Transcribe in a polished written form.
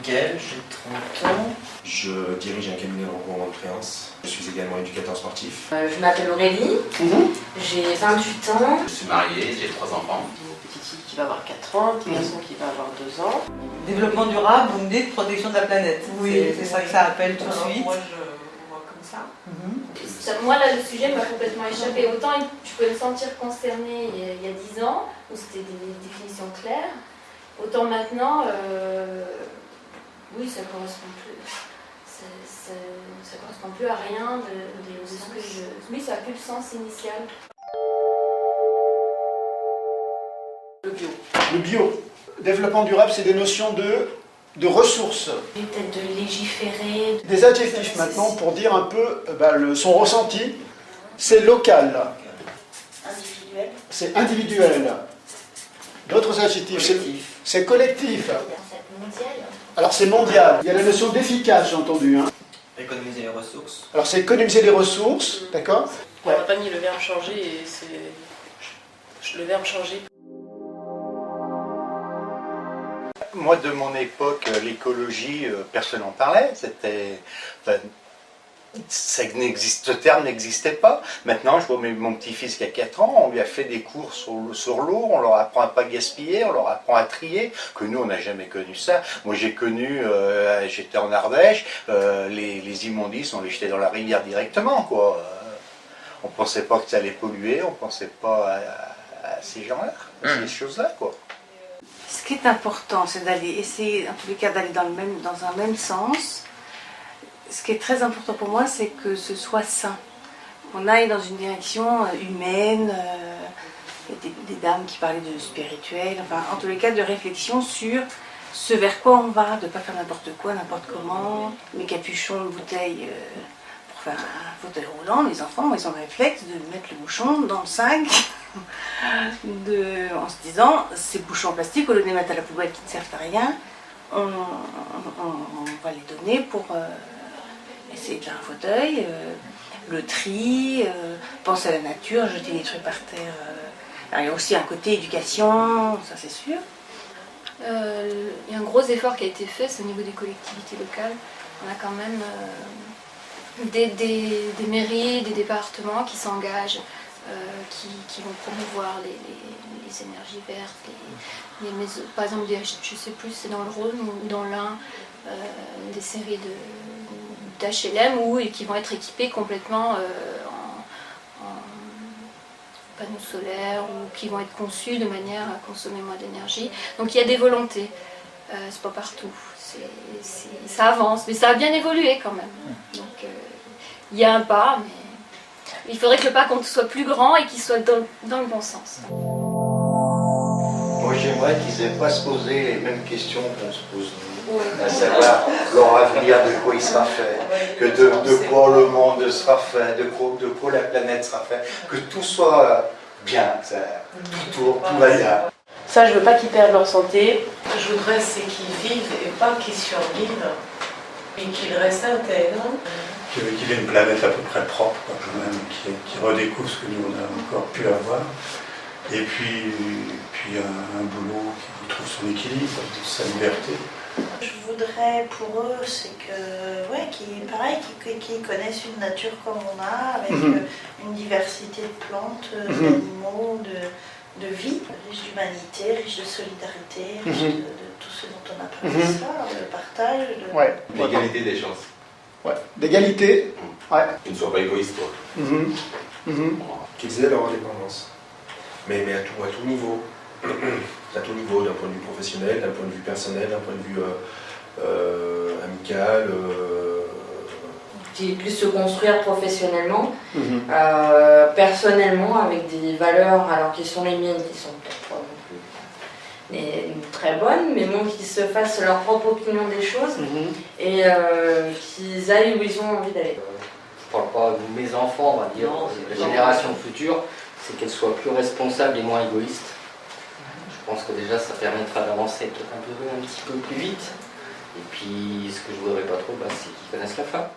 Mickaël, j'ai 30 ans. Je dirige un cabinet de recouvrement de créances. Je suis également éducateur sportif. Je m'appelle Aurélie, j'ai 28 ans. Je suis marié, j'ai 3 enfants. J'ai une petite fille qui va avoir 4 ans, un petit garçon qui va avoir 2 ans. Développement durable, vous me dites protection de la planète. Oui, c'est ça que ça appelle tout de suite. Moi, je vois comme ça. Moi, là, le sujet m'a complètement échappé. Autant je peux me sentir concernée il y a 10 ans, où c'était des définitions claires. Autant maintenant, oui, ça correspond plus. Ça correspond plus à rien de ce que je... Oui, ça n'a plus le sens initial. Le bio. Le bio. Développement durable, c'est des notions de ressources. Peut-être de légiférer. Des adjectifs maintenant pour dire un peu son ressenti. C'est local. Individuel. C'est individuel. D'autres adjectifs, c'est collectif. C'est mondial. Alors c'est mondial. Il y a la notion d'efficace, j'ai entendu. Économiser les ressources. Alors c'est économiser les ressources, d'accord? On n'a pas mis le verbe changer et c'est le verbe changer. Moi, de mon époque, l'écologie, personne n'en parlait. Ce terme n'existait pas. Maintenant, je vois mon petit-fils qui a 4 ans, on lui a fait des cours sur l'eau, on leur apprend à pas gaspiller, on leur apprend à trier, que nous, on n'a jamais connu ça. Moi, j'ai connu, j'étais en Ardèche, les immondices, on les jetait dans la rivière directement, quoi. On pensait pas que ça allait polluer, on pensait pas à ces gens-là, à ces choses-là, quoi. Ce qui est important, c'est d'aller essayer, en tous les cas, d'aller dans un même sens. Ce qui est très important pour moi, c'est que ce soit sain. Qu'on aille dans une direction humaine, il y a des dames qui parlaient de spirituel, enfin, en tous les cas, de réflexion sur ce vers quoi on va, de ne pas faire n'importe quoi, n'importe comment. Mes capuchons de bouteille pour faire un fauteuil roulant, les enfants, ils ont le réflexe de mettre le bouchon dans le sac, en se disant, ces bouchons en plastique, au lieu de les mettre à la poubelle qui ne servent à rien, on va les donner pour essayer de faire un fauteuil, le tri, penser à la nature, jeter des trucs par terre. Alors, il y a aussi un côté éducation, ça c'est sûr. Il y a un gros effort qui a été fait, c'est au niveau des collectivités locales. On a quand même des mairies, des départements qui s'engagent, qui vont promouvoir les énergies vertes. Par exemple, je ne sais plus, c'est dans le Rhône ou dans l'Ain, des séries d'HLM qui vont être équipés complètement en panneaux solaires ou qui vont être conçus de manière à consommer moins d'énergie. Donc il y a des volontés, c'est pas partout, ça avance, mais ça a bien évolué quand même. Donc il y a un pas, mais il faudrait que le pas soit plus grand et qu'il soit dans le bon sens. Moi, j'aimerais qu'ils n'aient pas à se poser les mêmes questions qu'on se pose nous, à savoir leur avenir, de quoi il sera fait, que de quoi le monde sera fait, de quoi la planète sera faite, que tout soit bien, tout va bien. Ça, je veux pas qu'ils perdent leur santé. Ce que je voudrais, c'est qu'ils vivent et pas qu'ils survivent, et qu'ils restent intègres. Qu'il ait une planète à peu près propre, quand même, qui redécouvre ce que nous on a encore pu avoir. Et puis un boulot qui trouve son équilibre, sa liberté. Je voudrais pour eux, c'est qu'ils connaissent une nature comme on a, avec une diversité de plantes, d'animaux, de vie, riche d'humanité, riche de solidarité, riche de tout ce dont on a parlé, le partage. L'égalité des chances. Ouais. D'égalité. Ouais. Qu'ils ne soient pas égoïstes, quoi. Qu'ils aient leur indépendance. Mais à tout niveau. À tout niveau, d'un point de vue professionnel, d'un point de vue personnel, d'un point de vue amical. Qui puissent se construire professionnellement, personnellement, avec des valeurs, alors qui sont les miennes, qui sont peut-être pas non plus très bonnes, mais bon, qu'ils se fassent leur propre opinion des choses et qu'ils aillent où ils ont envie d'aller. Je parle pas de mes enfants, on va dire, la génération future, c'est qu'elles soient plus responsables et moins égoïstes. Je pense que déjà ça permettra d'avancer peut-être un petit peu plus vite. Et puis ce que je voudrais pas trop, c'est qu'ils connaissent la fin.